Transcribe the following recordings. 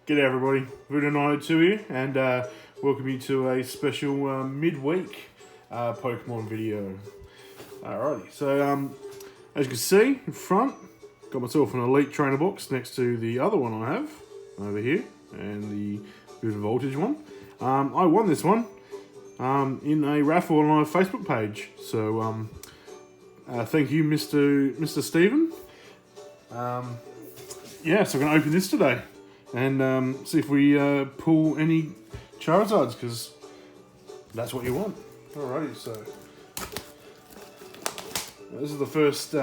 G'day everybody, Voodoo902 here, and welcome you to a special midweek Pokemon video. Alrighty, so as you can see in front, got myself an Elite Trainer box next to the other one I have over here, and the Voodoo Voltage one. I won this one in a raffle on our Facebook page, so thank you Mr. Stephen. Yeah, so we're going to open this today and see if we pull any Charizards, because that's what you want. Alrighty, so this is the first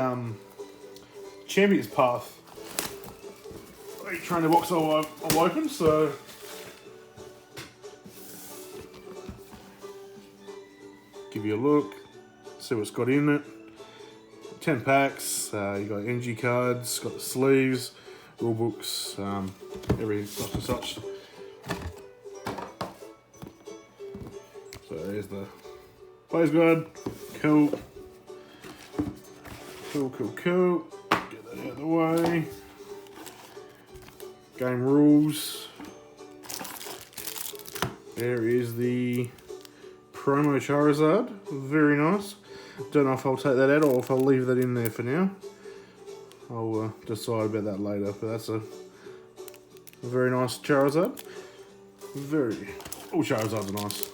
Champions Path Trainer box I'll open, so give you a look, see what's got in it. 10 packs, you got energy cards, got the sleeves, rule books, everything such and such. So there's the Blaze Guard. Cool. Get that out of the way. Game rules. There is the promo Charizard. Very nice. Don't know if I'll take that out or if I'll leave that in there for now. I'll decide about that later, but that's a very nice Charizard. All Charizards are nice.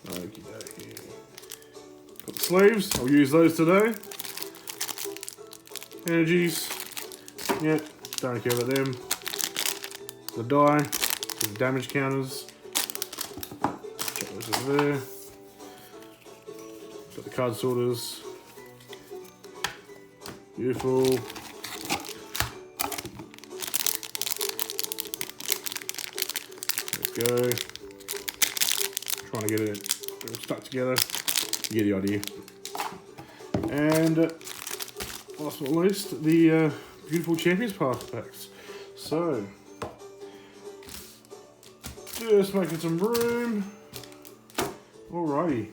Okie dokie. Got the sleeves, I'll use those today. Energies, yep, don't care about them. The die, the damage counters. Check those over there. Got the card sorters. Beautiful. Let's go. Trying to get it all stuck together. You get the idea. And last but not least, the beautiful Champions Path packs. So, just making some room. Alrighty.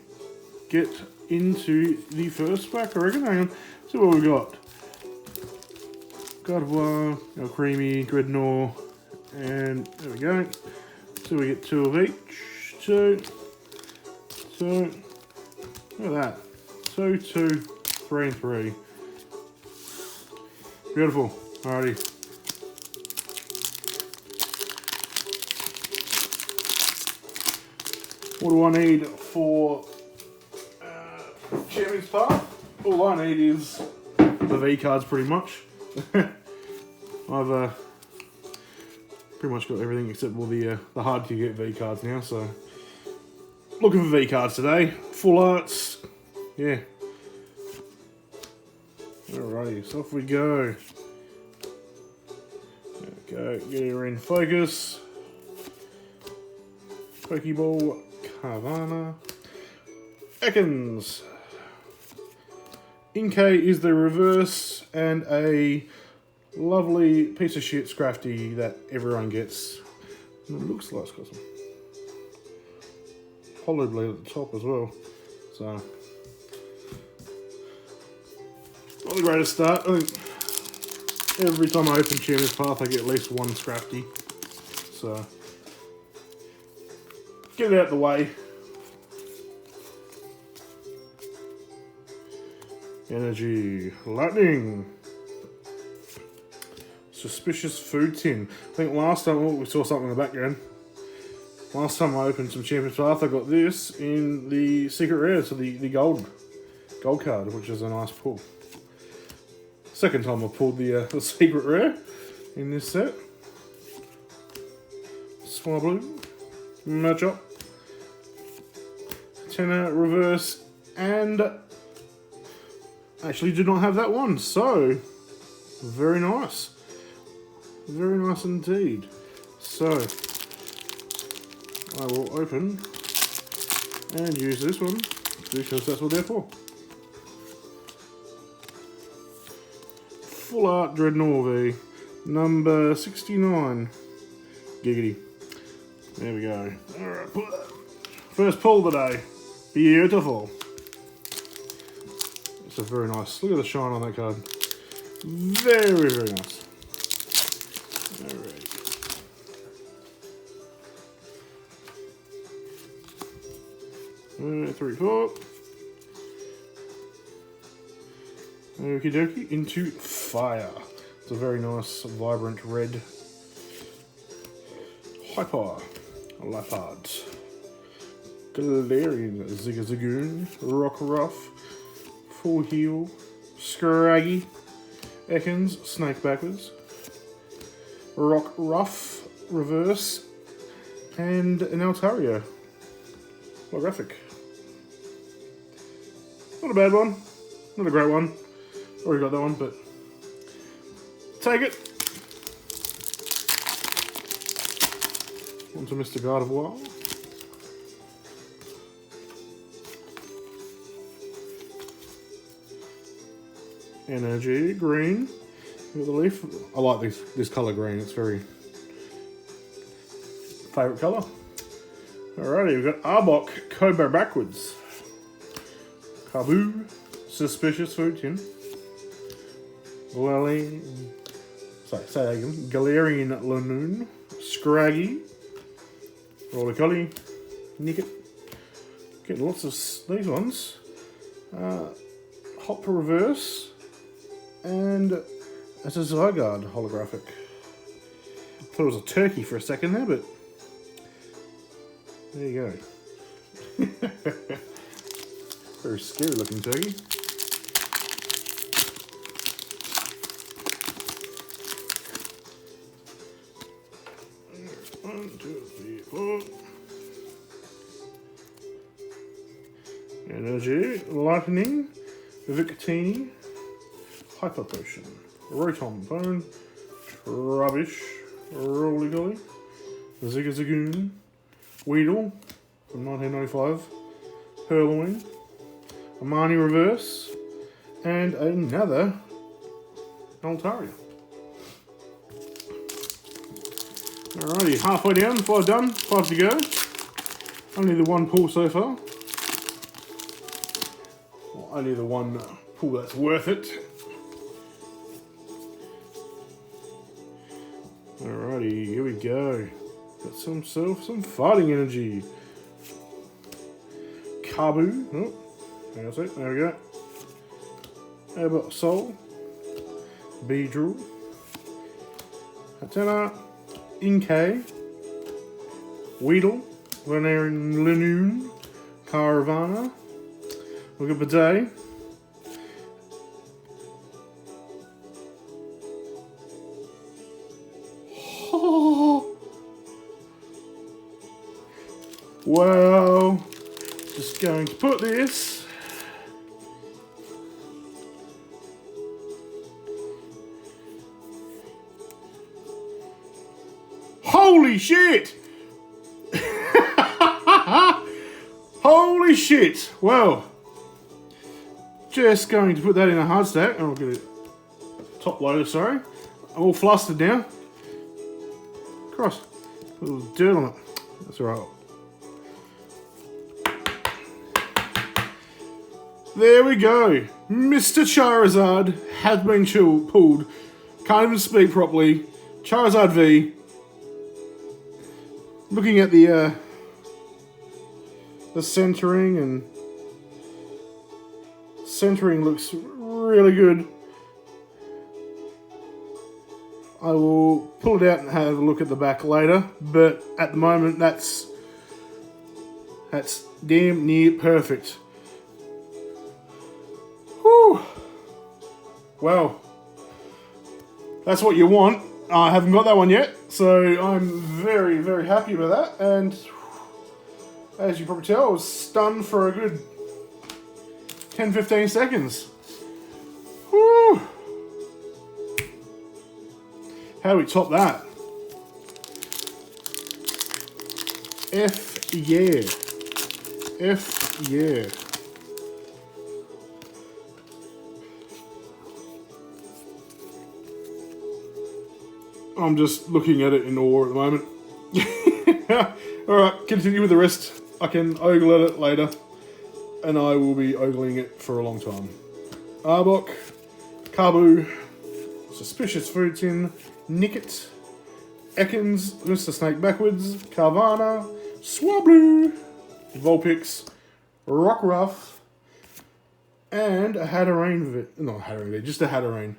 Get into the first pack, I reckon. Hang on. See what we got. Gardevoir, our Creamy, Dreadnought, and there we go. So we get 2 of each. Two. Look at that. 2, 2, 3, and 3. Beautiful. Alrighty. What do I need for Champions Path? All I need is the V cards, pretty much. I've pretty much got everything except all the hard to get V cards now. So looking for V cards today. Full arts, yeah. Alrighty, so off we go. There we go. Get her in focus. Pokeball, Carvana, Ekans. Inkay is the reverse, and a lovely piece of shit Scrafty that everyone gets. And it looks like it's got some hollow blade at the top as well. So, not the greatest start. I think every time I open Champions Path I get at least one Scrafty. So, get it out of the way. Energy, lightning, suspicious food tin. I think last time we saw something in the background. Last time I opened some Champions Path, I got this in the secret rare, so the gold card, which is a nice pull. Second time I pulled the secret rare in this set. Swablu, Matchup, Tenor, reverse, and actually did not have that one, so very nice. Very nice indeed. So I will open and use this one because that's what they're for. Full Art Dreadnought V, number 69. Giggity. There we go. Alright, first pull today. Beautiful. It's a very nice. Look at the shine on that card. Very, very nice. Alright. 3, 4. Okie dokie, into fire. It's a very nice, vibrant red. Hyper, Leopard, Galarian, Zigzagoon, Rock Ruff, Full Heal, Scraggy, Ekans, Snake Backwards, Rock Ruff, Reverse, and an Altaria. Holographic. Not a bad one. Not a great one. Already got that one, but take it. On to Mr. Gardevoir. Energy, green. Got the leaf. I like this colour green, it's very favourite colour. Alrighty, we've got Arbok, Cobra Backwards. Kaboo, Suspicious Food Tin. Say that again. Galarian Lanoon, Scraggy, Rollicoli, Nickit. Getting lots of these ones. Hopper Reverse, and it's a Zygarde holographic. Thought it was a turkey for a second there, but there you go. Very scary looking turkey. One, two, three, four. Energy, Lightning, Victini, Hyper Potion, Rotom Bone, Trubbish, Rollicoli, Zigzagoon, Weedle from 1995, Hurlwing, Amani Reverse, and another Altaria. Alrighty, halfway down, 5 done, 5 to go. Only the one pull so far. Well, only the one pull that's worth it. Alrighty, here we go. Got some fighting energy. Kaboo. Oh, hang on a sec. There we go. Airbutt Soul. Beedrill. Hatena. Inkay. Weedle. Lanoon. Caravana. We've got Bidet. Well, just going to put this holy shit! Holy shit! Well, just going to put that in a hard stack, and I'll get it top loader, sorry. I'm all flustered now. Cross. A little dirt on it. That's alright. There we go. Mr. Charizard has been pulled. Can't even speak properly. Charizard V. Looking at the centering, and centering looks really good. I will pull it out and have a look at the back later, but at the moment that's damn near perfect. Whew. Well, that's what you want. I haven't got that one yet, so I'm very, very happy with that. And as you probably tell, I was stunned for a good 10-15 seconds. Whew. How do we top that? F yeah. F yeah. I'm just looking at it in awe at the moment. Alright, continue with the rest. I can ogle at it later, and I will be ogling it for a long time. Arbok, Kaboo, Suspicious Food Tin, Nickit, Ekans, Mr. Snake Backwards, Carvana, Swablu, Vulpix, Rockruff, and a Hatterene, not Hatterene, just a Hatterene.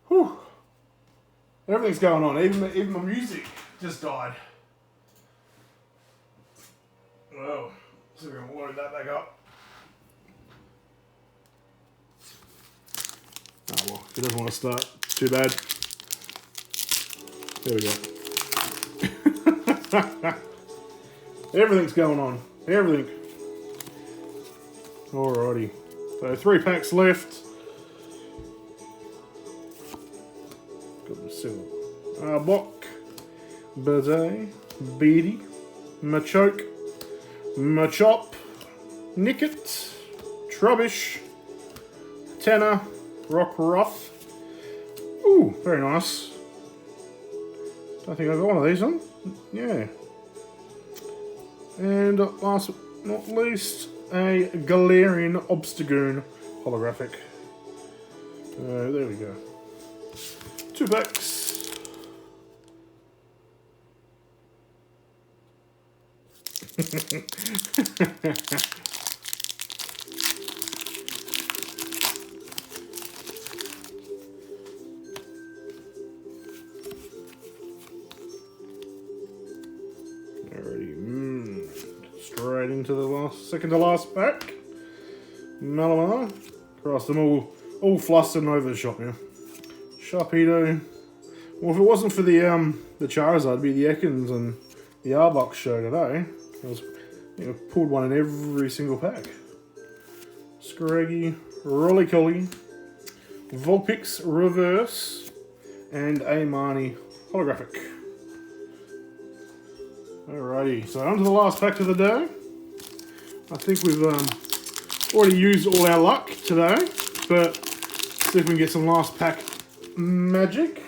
Whew. Everything's going on, even my music just died. Well, so we're going to load that back up. Oh well, if it doesn't want to start, too bad. There we go. Everything's going on. Everything. Alrighty. So 3 packs left. Got the silver. Arbok, Birdie, Beady, Machoke, Machop, Nicket, Trubbish, Tenor, Rockruff. Ooh, very nice. Don't think I got one of these on. Yeah. And last but not least, a Galarian Obstagoon holographic. There we go. 2 packs. Alrighty, straight into the second to last pack. Malamar. Christ, I'm all flustered and over the shop now. Sharpedo. Well, if it wasn't for the Charizard, it'd be the Ekans and the Arbok show today. I pulled one in every single pack. Scraggy, Rollicoli, Vulpix Reverse, and a Marnie holographic. Alrighty, so on to the last pack of the day. I think we've already used all our luck today, but see if we can get some last pack magic.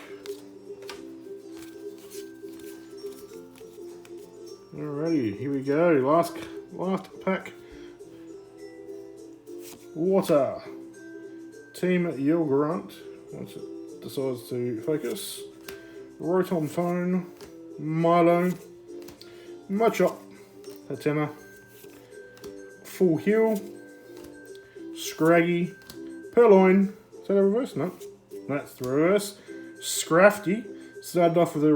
Alrighty, here we go. Last pack. Water. Team Yelgrunt. Once it decides to focus. Rotom Phone. Milo. Machop. Hatena. Full Heal. Scraggy. Purloin. Is that a reverse? No. That's the reverse. Scrafty. Started off with a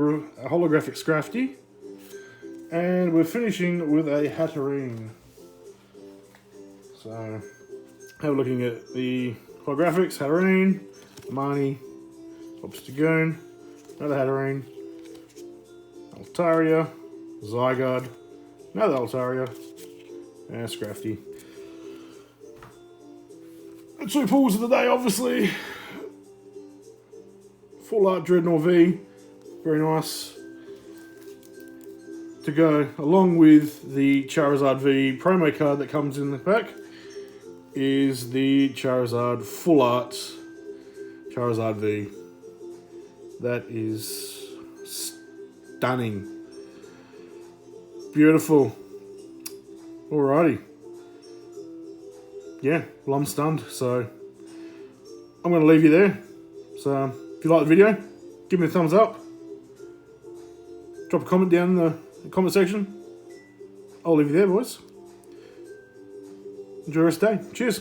holographic Scrafty. And we're finishing with a Hatterene. So, have a looking at the holographics. Hatterene, Marnie, Obstagoon, another Hatterene, Altaria, Zygarde, another Altaria, and Scrafty. The 2 pulls of the day, obviously. Full Art Dreadnought V, very nice. To go along with the Charizard V promo card that comes in the pack is the Charizard Full Art Charizard V. That is stunning. Beautiful. Alrighty. Yeah, well, I'm stunned, so I'm going to leave you there. So if you like the video, give me a thumbs up. Drop a comment down in the comment section. I'll leave you there, boys. Enjoy the rest of the day. Cheers.